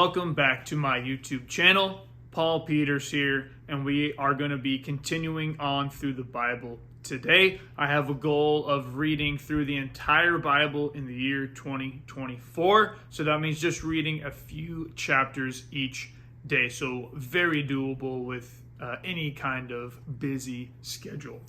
welcome back to my YouTube channel. Paul Peters here, and we are going to be continuing on through the Bible. Today, I have a goal of reading through the entire Bible in the year 2024, so that means just reading a few chapters each day, so very doable with any kind of busy schedule.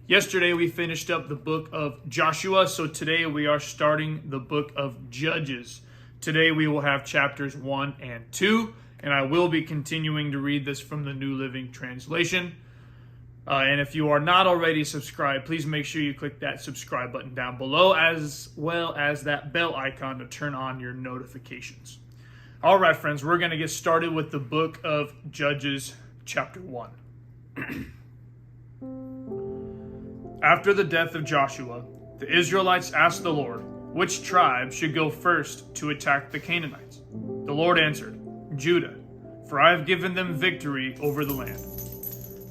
Yesterday, we finished up the book of Joshua, so today we are starting the book of Judges. Today we will have chapters 1 and 2, and I will be continuing to read this from the New Living Translation. And if you are not already subscribed, please make sure you click that subscribe button down below, as well as that bell icon to turn on your notifications. All right, friends, we're going to get started with the book of Judges, chapter 1. After the death of Joshua, the Israelites asked the Lord, which tribe should go first to attack the Canaanites? The Lord answered, Judah, for I have given them victory over the land.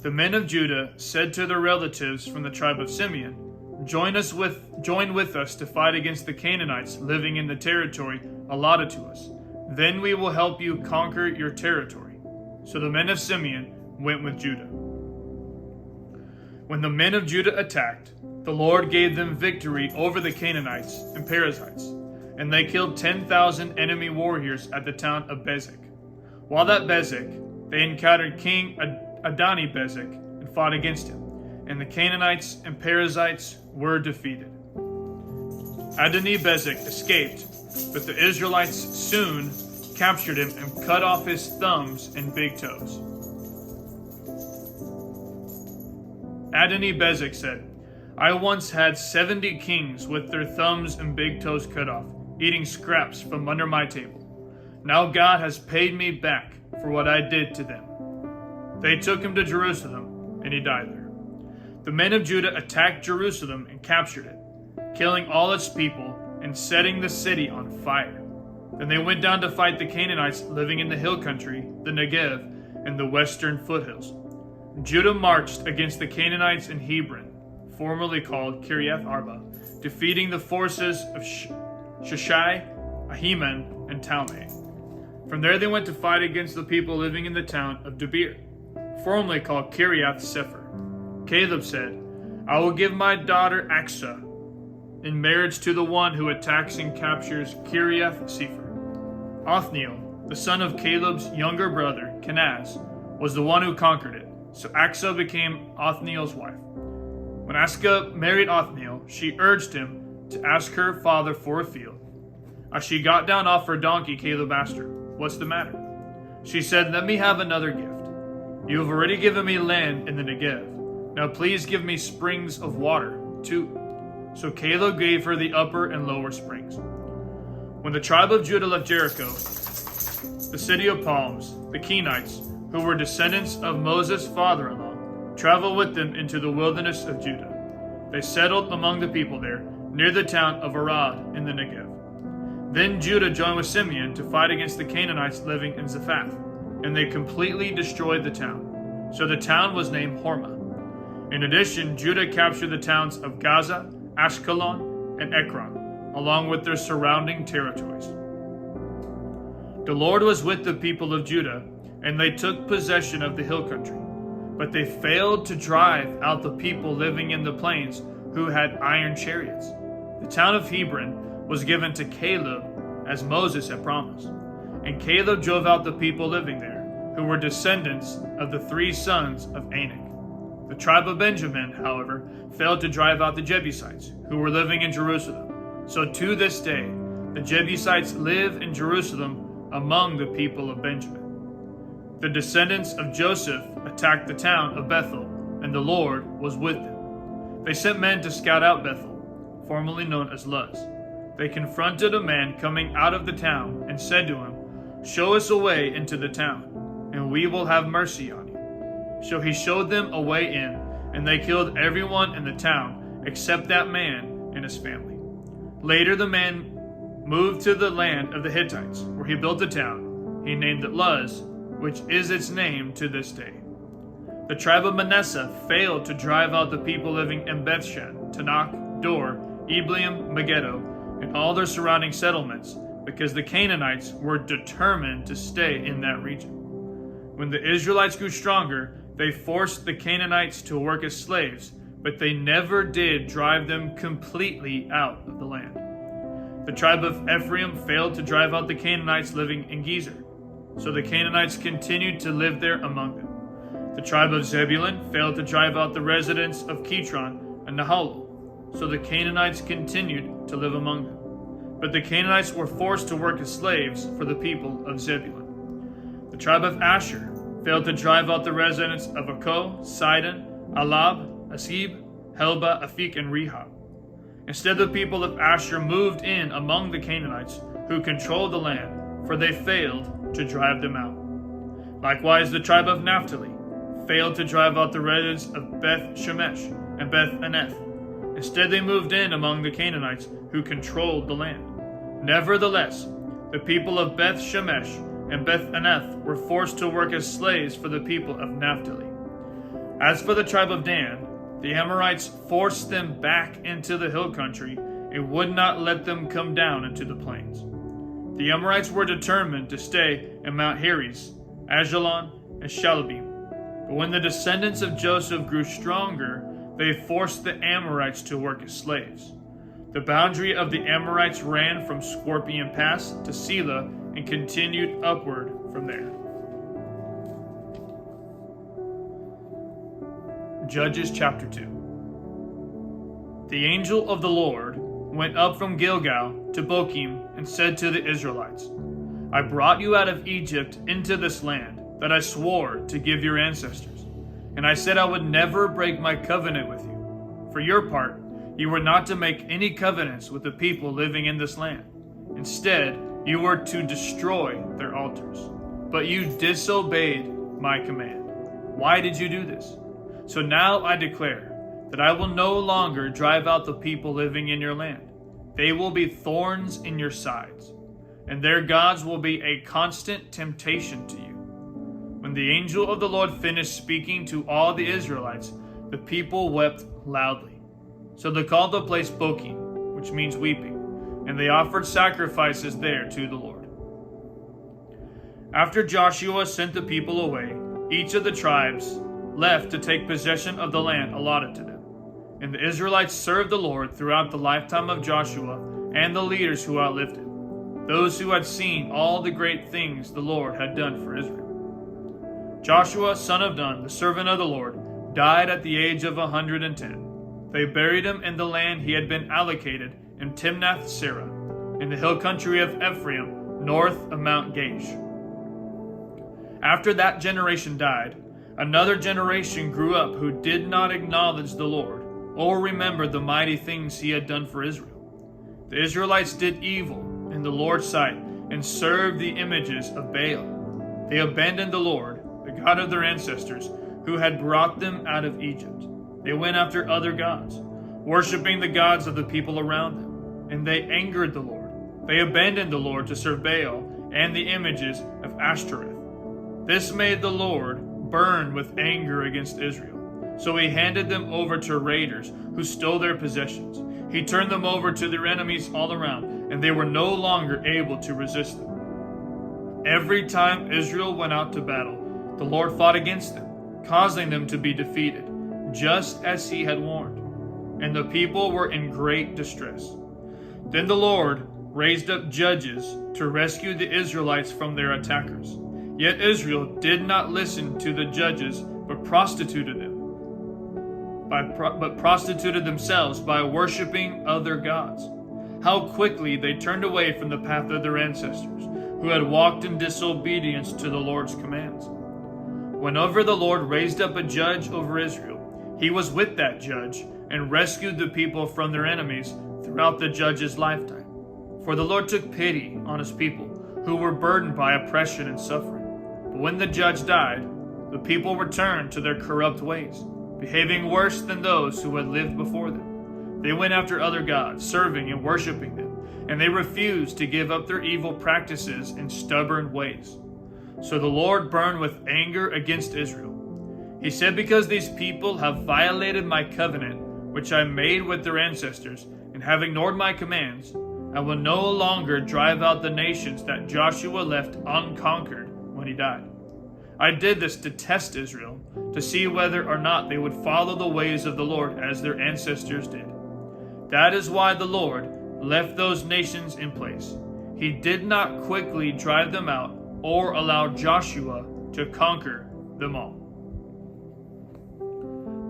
The men of Judah said to their relatives from the tribe of Simeon, Join with us to fight against the Canaanites living in the territory allotted to us. Then we will help you conquer your territory. So the men of Simeon went with Judah. When the men of Judah attacked, the Lord gave them victory over the Canaanites and Perizzites, and they killed 10,000 enemy warriors at the town of Bezek. While at Bezek, they encountered King Adoni-Bezek and fought against him, and the Canaanites and Perizzites were defeated. Adoni-Bezek escaped, but the Israelites soon captured him and cut off his thumbs and big toes. Adoni-Bezek said, I once had 70 kings with their thumbs and big toes cut off, eating scraps from under my table. Now God has paid me back for what I did to them. They took him to Jerusalem, and he died there. The men of Judah attacked Jerusalem and captured it, killing all its people and setting the city on fire. Then they went down to fight the Canaanites living in the hill country, the Negev, and the western foothills. Judah marched against the Canaanites in Hebron, formerly called Kiriath Arba, defeating the forces of Sheshai, Ahiman, and Talmai. From there they went to fight against the people living in the town of Debir, formerly called Kiriath Sefer. Caleb said, I will give my daughter Aksah in marriage to the one who attacks and captures Kiriath Sefer. Othniel, the son of Caleb's younger brother, Kenaz, was the one who conquered it, so Aksah became Othniel's wife. When Aksah married Othniel, she urged him to ask her father for a field. As she got down off her donkey, Caleb asked her, What's the matter? She said, Let me have another gift. You have already given me land in the Negev. Now please give me springs of water, too. So Caleb gave her the upper and lower springs. When the tribe of Judah left Jericho, the city of palms, the Kenites, who were descendants of Moses' father-in-law, traveled with them into the wilderness of Judah. They settled among the people there, near the town of Arad in the Negev. Then Judah joined with Simeon to fight against the Canaanites living in Zephath, and they completely destroyed the town. So the town was named Hormah. In addition, Judah captured the towns of Gaza, Ashkelon, and Ekron, along with their surrounding territories. The Lord was with the people of Judah, and they took possession of the hill country. But they failed to drive out the people living in the plains who had iron chariots. The town of Hebron was given to Caleb as Moses had promised. And Caleb drove out the people living there, who were descendants of the 3 sons of Anak. The tribe of Benjamin, however, failed to drive out the Jebusites, who were living in Jerusalem. So to this day, the Jebusites live in Jerusalem among the people of Benjamin. The descendants of Joseph attacked the town of Bethel, and the Lord was with them. They sent men to scout out Bethel, formerly known as Luz. They confronted a man coming out of the town and said to him, Show us a way into the town, and we will have mercy on you. So he showed them a way in, and they killed everyone in the town except that man and his family. Later the man moved to the land of the Hittites, where he built a town. He named it Luz, which is its name to this day. The tribe of Manasseh failed to drive out the people living in Bethshan, Tanakh, Dor, Ibleam, Megiddo, and all their surrounding settlements, because the Canaanites were determined to stay in that region. When the Israelites grew stronger, they forced the Canaanites to work as slaves, but they never did drive them completely out of the land. The tribe of Ephraim failed to drive out the Canaanites living in Gezer, so the Canaanites continued to live there among them. The tribe of Zebulun failed to drive out the residents of Kitron and Nahalol, so the Canaanites continued to live among them. But the Canaanites were forced to work as slaves for the people of Zebulun. The tribe of Asher failed to drive out the residents of Akko, Sidon, Alab, Asib, Helba, Afik, and Rehob. Instead, the people of Asher moved in among the Canaanites who controlled the land, for they failed to drive them out. Likewise, the tribe of Naphtali failed to drive out the residents of Beth Shemesh and Beth Aneth. Instead, they moved in among the Canaanites who controlled the land. Nevertheless, the people of Beth Shemesh and Beth Aneth were forced to work as slaves for the people of Naphtali. As for the tribe of Dan, the Amorites forced them back into the hill country and would not let them come down into the plains. The Amorites were determined to stay in Mount Heres, Ajalon, and Shalabim. But when the descendants of Joseph grew stronger, they forced the Amorites to work as slaves. The boundary of the Amorites ran from Scorpion Pass to Selah and continued upward from there. Judges chapter 2. The angel of the Lord went up from Gilgal to Bochim and said to the Israelites, I brought you out of Egypt into this land that I swore to give your ancestors, and I said I would never break my covenant with you. For your part, you were not to make any covenants with the people living in this land. Instead, you were to destroy their altars. But you disobeyed my command. Why did you do this? So now I declare that I will no longer drive out the people living in your land. They will be thorns in your sides, and their gods will be a constant temptation to you. When the angel of the Lord finished speaking to all the Israelites, the people wept loudly. So they called the place Bochim, which means weeping, and they offered sacrifices there to the Lord. After Joshua sent the people away, each of the tribes left to take possession of the land allotted to them. And the Israelites served the Lord throughout the lifetime of Joshua and the leaders who outlived him, those who had seen all the great things the Lord had done for Israel. Joshua, son of Nun, the servant of the Lord, died at the age of 110. They buried him in the land he had been allocated in Timnath-Serah, in the hill country of Ephraim, north of Mount Gaish. After that generation died, another generation grew up who did not acknowledge the Lord or remember the mighty things he had done for Israel. The Israelites did evil in the Lord's sight and served the images of Baal. They abandoned the Lord, the God of their ancestors, who had brought them out of Egypt. They went after other gods, worshiping the gods of the people around them, and they angered the Lord. They abandoned the Lord to serve Baal and the images of Ashtoreth. This made the Lord burn with anger against Israel. So he handed them over to raiders who stole their possessions. He turned them over to their enemies all around, and they were no longer able to resist them. Every time Israel went out to battle, the Lord fought against them, causing them to be defeated, just as he had warned. And the people were in great distress. Then the Lord raised up judges to rescue the Israelites from their attackers. Yet Israel did not listen to the judges, but prostituted themselves by worshiping other gods. How quickly they turned away from the path of their ancestors, who had walked in disobedience to the Lord's commands. Whenever the Lord raised up a judge over Israel, he was with that judge and rescued the people from their enemies throughout the judge's lifetime. For the Lord took pity on his people, who were burdened by oppression and suffering. But when the judge died, the people returned to their corrupt ways, behaving worse than those who had lived before them. They went after other gods, serving and worshiping them, and they refused to give up their evil practices and stubborn ways. So the Lord burned with anger against Israel. He said, because these people have violated my covenant, which I made with their ancestors, and have ignored my commands, I will no longer drive out the nations that Joshua left unconquered when he died. I did this to test Israel, to see whether or not they would follow the ways of the Lord as their ancestors did. That is why the Lord left those nations in place. He did not quickly drive them out or allow Joshua to conquer them all.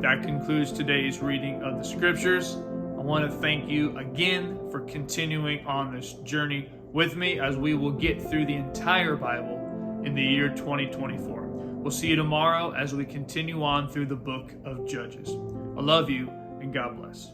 That concludes today's reading of the scriptures. I want to thank you again for continuing on this journey with me as we will get through the entire Bible in the year 2024. We'll see you tomorrow as we continue on through the book of Judges. I love you, and God bless.